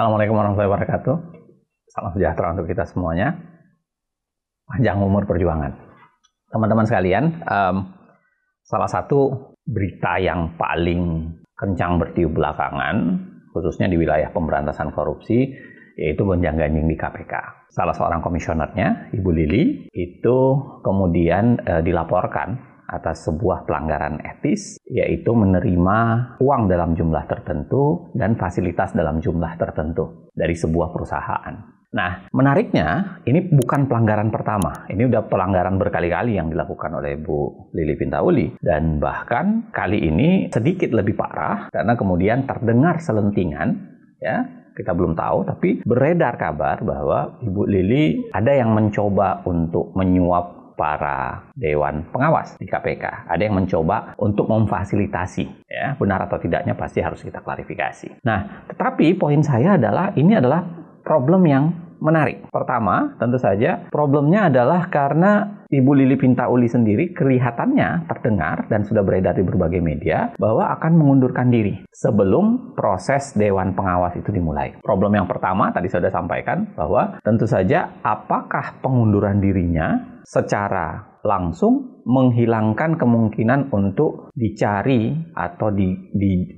Assalamualaikum warahmatullahi wabarakatuh. Salam sejahtera untuk kita semuanya. Panjang umur perjuangan. Teman-teman sekalian, salah satu berita yang paling kencang bertiup belakangan, khususnya di wilayah pemberantasan korupsi, yaitu gonjang-ganjing di KPK. Salah seorang komisionernya, Ibu Lili, itu kemudian dilaporkan atas sebuah pelanggaran etis, yaitu menerima uang dalam jumlah tertentu dan fasilitas dalam jumlah tertentu dari sebuah perusahaan. Nah, menariknya, ini bukan pelanggaran pertama. Ini udah pelanggaran berkali-kali yang dilakukan oleh Bu Lili Pintauli. Dan bahkan kali ini sedikit lebih parah, karena kemudian terdengar selentingan, ya, kita belum tahu, tapi beredar kabar bahwa Ibu Lili ada yang mencoba untuk menyuap para dewan pengawas di KPK. Ada yang mencoba untuk memfasilitasi, ya, benar atau tidaknya pasti harus kita klarifikasi. Nah, tetapi poin saya adalah ini adalah problem yang menarik. Pertama, tentu saja problemnya adalah karena Ibu Lili Pintauli sendiri kelihatannya terdengar dan sudah beredar di berbagai media bahwa akan mengundurkan diri sebelum proses Dewan Pengawas itu dimulai. Problem yang pertama tadi saya sudah sampaikan bahwa tentu saja apakah pengunduran dirinya secara langsung menghilangkan kemungkinan untuk dicari atau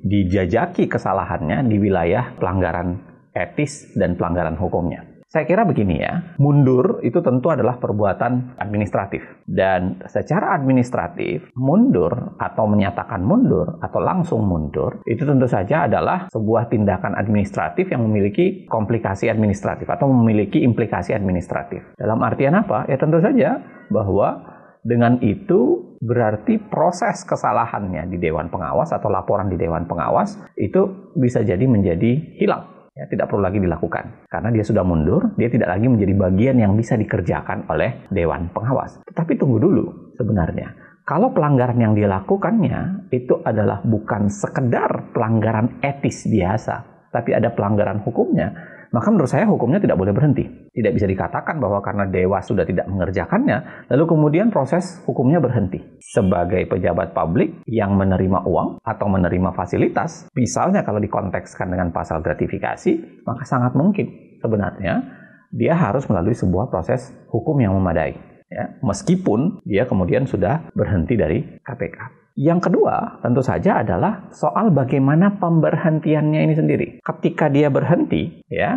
dijajaki kesalahannya di wilayah pelanggaran etis dan pelanggaran hukumnya. Saya kira begini ya, mundur itu tentu adalah perbuatan administratif. Dan secara administratif, mundur atau menyatakan mundur atau langsung mundur, itu tentu saja adalah sebuah tindakan administratif yang memiliki komplikasi administratif atau memiliki implikasi administratif. Dalam artian apa? Ya tentu saja bahwa dengan itu berarti proses kesalahannya di Dewan Pengawas atau laporan di Dewan Pengawas itu bisa jadi menjadi hilang. Ya, tidak perlu lagi dilakukan. Karena dia sudah mundur, dia tidak lagi menjadi bagian yang bisa dikerjakan oleh Dewan Pengawas. Tetapi tunggu dulu sebenarnya. Kalau pelanggaran yang dia lakukannya itu adalah bukan sekedar pelanggaran etis biasa, tapi ada pelanggaran hukumnya, maka menurut saya hukumnya tidak boleh berhenti. Tidak bisa dikatakan bahwa karena Dewas sudah tidak mengerjakannya, lalu kemudian proses hukumnya berhenti. Sebagai pejabat publik yang menerima uang atau menerima fasilitas, misalnya kalau dikontekskan dengan pasal gratifikasi, maka sangat mungkin sebenarnya dia harus melalui sebuah proses hukum yang memadai. Ya, meskipun dia kemudian sudah berhenti dari KPK. Yang kedua, tentu saja adalah soal bagaimana pemberhentiannya ini sendiri. Ketika dia berhenti, ya,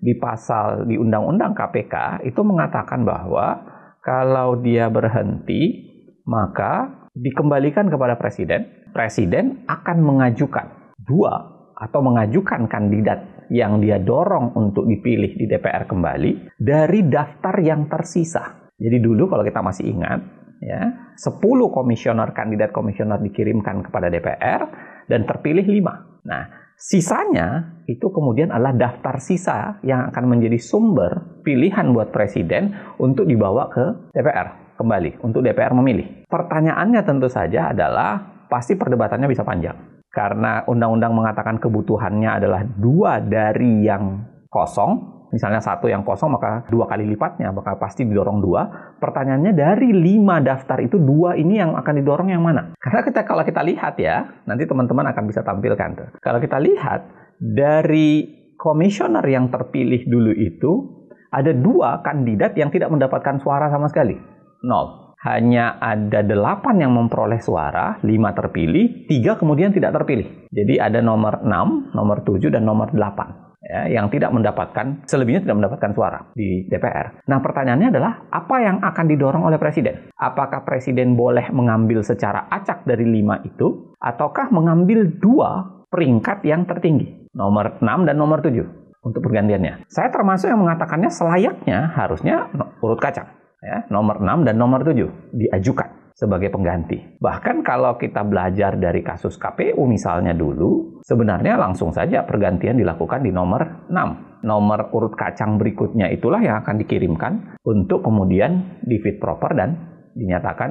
di Undang-Undang KPK itu mengatakan bahwa kalau dia berhenti, maka dikembalikan kepada Presiden. Presiden akan mengajukan mengajukan kandidat yang dia dorong untuk dipilih di DPR kembali dari daftar yang tersisa. Jadi dulu kalau kita masih ingat, ya, 10 kandidat komisioner dikirimkan kepada DPR dan terpilih 5. Nah, sisanya itu kemudian adalah daftar sisa yang akan menjadi sumber pilihan buat presiden untuk dibawa ke DPR kembali, untuk DPR memilih. Pertanyaannya tentu saja adalah pasti perdebatannya bisa panjang. Karena undang-undang mengatakan kebutuhannya adalah 2 dari yang kosong. Misalnya 1 yang kosong, maka 2 kali lipatnya, maka pasti didorong 2. Pertanyaannya dari 5 daftar itu 2 ini yang akan didorong yang mana? Karena kalau kita lihat ya, nanti teman-teman akan bisa tampilkan tuh. Kalau kita lihat dari komisioner yang terpilih dulu itu, ada 2 kandidat yang tidak mendapatkan suara sama sekali. 0. Hanya ada 8 yang memperoleh suara, 5 terpilih, 3 kemudian tidak terpilih. Jadi ada nomor 6, nomor 7, dan nomor 8. Ya, yang tidak mendapatkan, selebihnya tidak mendapatkan suara di DPR. Nah, pertanyaannya adalah apa yang akan didorong oleh Presiden? Apakah Presiden boleh mengambil secara acak dari 5 itu, ataukah mengambil 2 peringkat yang tertinggi, nomor 6 dan nomor 7 untuk pergantiannya? Saya termasuk yang mengatakannya selayaknya harusnya urut kacang, ya, nomor 6 dan nomor 7 diajukan sebagai pengganti. Bahkan kalau kita belajar dari kasus KPU misalnya dulu, sebenarnya langsung saja pergantian dilakukan di nomor 6. Nomor urut kacang berikutnya itulah yang akan dikirimkan untuk kemudian di fit proper dan dinyatakan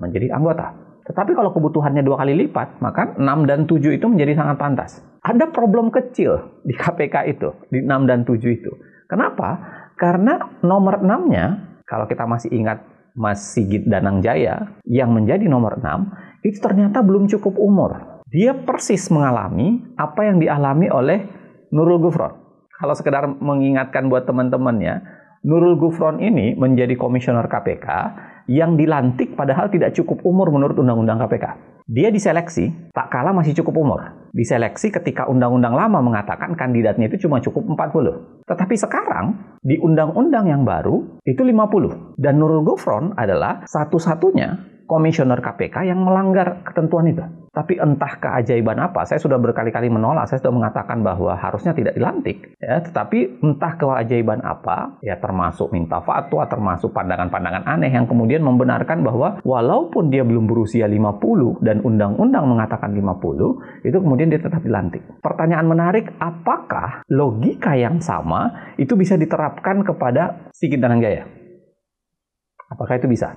menjadi anggota. Tetapi kalau kebutuhannya 2 kali lipat, maka 6 dan 7 itu menjadi sangat pantas. Ada problem kecil di KPK itu, di 6 dan 7 itu. Kenapa? Karena nomor 6-nya, kalau kita masih ingat Mas Sigit Danangjaya yang menjadi nomor 6, itu ternyata belum cukup umur. Dia persis mengalami apa yang dialami oleh Nurul Gufron. Kalau sekedar mengingatkan buat teman-temannya, Nurul Gufron ini menjadi komisioner KPK yang dilantik padahal tidak cukup umur menurut Undang-Undang KPK. Dia diseleksi, tak kalah masih cukup umur. Diseleksi ketika Undang-Undang lama mengatakan kandidatnya itu cuma cukup 40. Tetapi sekarang, di Undang-Undang yang baru, itu 50. Dan Nurul Gufron adalah satu-satunya komisioner KPK yang melanggar ketentuan itu. Tapi entah keajaiban apa, saya sudah berkali-kali menolak, saya sudah mengatakan bahwa harusnya tidak dilantik. Ya, tetapi entah keajaiban apa, ya termasuk minta fatwa, termasuk pandangan-pandangan aneh yang kemudian membenarkan bahwa walaupun dia belum berusia 50 dan undang-undang mengatakan 50, itu kemudian dia tetap dilantik. Pertanyaan menarik, apakah logika yang sama itu bisa diterapkan kepada Sigit Danangjaya? Apakah itu bisa?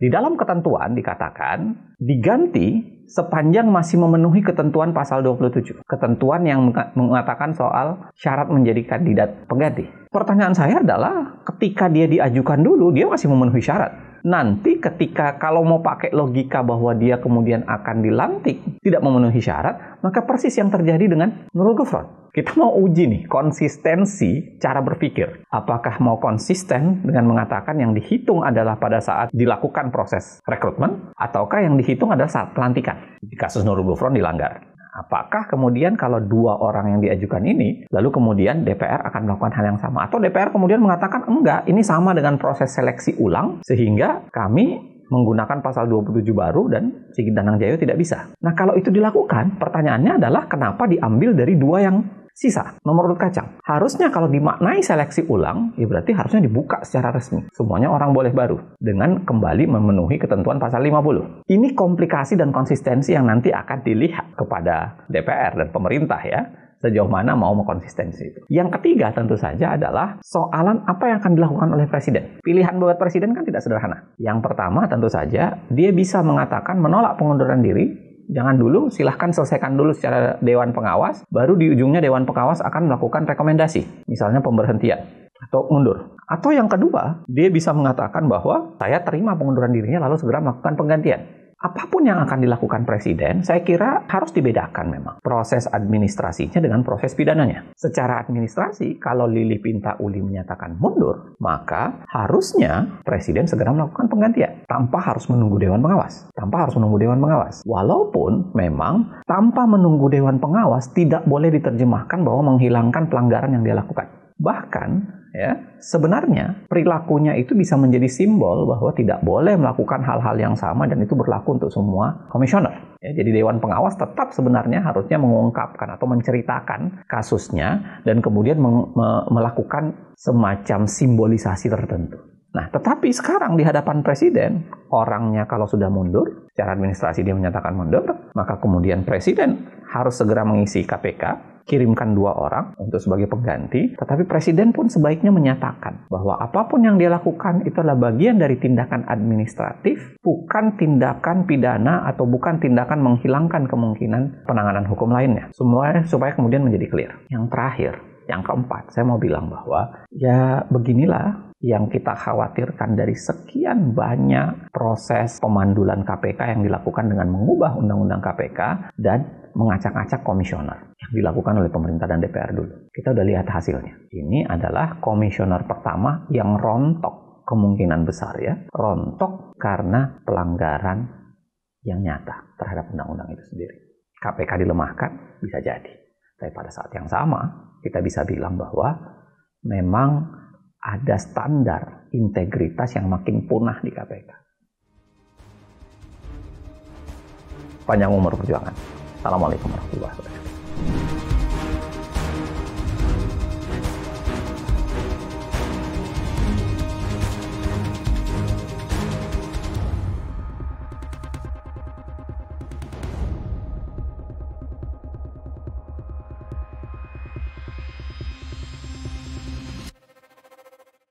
Di dalam ketentuan dikatakan diganti sepanjang masih memenuhi ketentuan pasal 27. Ketentuan yang mengatakan soal syarat menjadi kandidat pengganti. Pertanyaan saya adalah ketika dia diajukan dulu, dia masih memenuhi syarat. Nanti ketika kalau mau pakai logika bahwa dia kemudian akan dilantik tidak memenuhi syarat, maka persis yang terjadi dengan Nurul Gufron. Kita mau uji nih konsistensi cara berpikir. Apakah mau konsisten dengan mengatakan yang dihitung adalah pada saat dilakukan proses rekrutmen, ataukah yang dihitung adalah saat pelantikan? Di kasus Nurul Gufron dilanggar. Apakah kemudian kalau dua orang yang diajukan ini, lalu kemudian DPR akan melakukan hal yang sama? Atau DPR kemudian mengatakan, enggak, ini sama dengan proses seleksi ulang, sehingga kami menggunakan pasal 27 baru dan Sigit Danangjaya tidak bisa. Nah, kalau itu dilakukan, pertanyaannya adalah kenapa diambil dari dua yang sisa, nomor urut kacang. Harusnya kalau dimaknai seleksi ulang, ya berarti harusnya dibuka secara resmi. Semuanya orang boleh baru, dengan kembali memenuhi ketentuan pasal 50. Ini komplikasi dan konsistensi yang nanti akan dilihat kepada DPR dan pemerintah ya, sejauh mana mau mengkonsistensi itu. Yang ketiga tentu saja adalah soalan apa yang akan dilakukan oleh Presiden. Pilihan buat Presiden kan tidak sederhana. Yang pertama tentu saja, dia bisa mengatakan menolak pengunduran diri. Jangan dulu, silahkan selesaikan dulu secara Dewan Pengawas, baru di ujungnya Dewan Pengawas akan melakukan rekomendasi, misalnya pemberhentian atau mundur. Atau yang kedua, dia bisa mengatakan bahwa saya terima pengunduran dirinya lalu segera melakukan penggantian. Apapun yang akan dilakukan Presiden, saya kira harus dibedakan memang proses administrasinya dengan proses pidananya. Secara administrasi, kalau Lili Pintauli menyatakan mundur, maka harusnya Presiden segera melakukan penggantian tanpa harus menunggu Dewan Pengawas. Walaupun memang tanpa menunggu Dewan Pengawas tidak boleh diterjemahkan bahwa menghilangkan pelanggaran yang dia lakukan. Bahkan ya, sebenarnya perilakunya itu bisa menjadi simbol bahwa tidak boleh melakukan hal-hal yang sama dan itu berlaku untuk semua komisioner. Ya, jadi Dewan Pengawas tetap sebenarnya harusnya mengungkapkan atau menceritakan kasusnya dan kemudian melakukan semacam simbolisasi tertentu. Nah, tetapi sekarang di hadapan Presiden, orangnya kalau sudah mundur, secara administrasi dia menyatakan mundur, maka kemudian Presiden harus segera mengisi KPK, kirimkan 2 orang untuk sebagai pengganti, tetapi Presiden pun sebaiknya menyatakan bahwa apapun yang dia lakukan itu adalah bagian dari tindakan administratif, bukan tindakan pidana atau bukan tindakan menghilangkan kemungkinan penanganan hukum lainnya. Semua supaya kemudian menjadi clear. Yang terakhir, yang keempat, saya mau bilang bahwa ya beginilah yang kita khawatirkan dari sekian banyak proses pemandulan KPK yang dilakukan dengan mengubah undang-undang KPK dan mengacak-acak komisioner yang dilakukan oleh pemerintah dan DPR dulu. Kita udah lihat hasilnya. Ini adalah komisioner pertama yang rontok, kemungkinan besar ya, rontok karena pelanggaran yang nyata terhadap undang-undang itu sendiri. KPK dilemahkan, bisa jadi. Tapi pada saat yang sama, kita bisa bilang bahwa memang ada standar integritas yang makin punah di KPK. Panjang umur perjuangan. Assalamualaikum warahmatullahi wabarakatuh.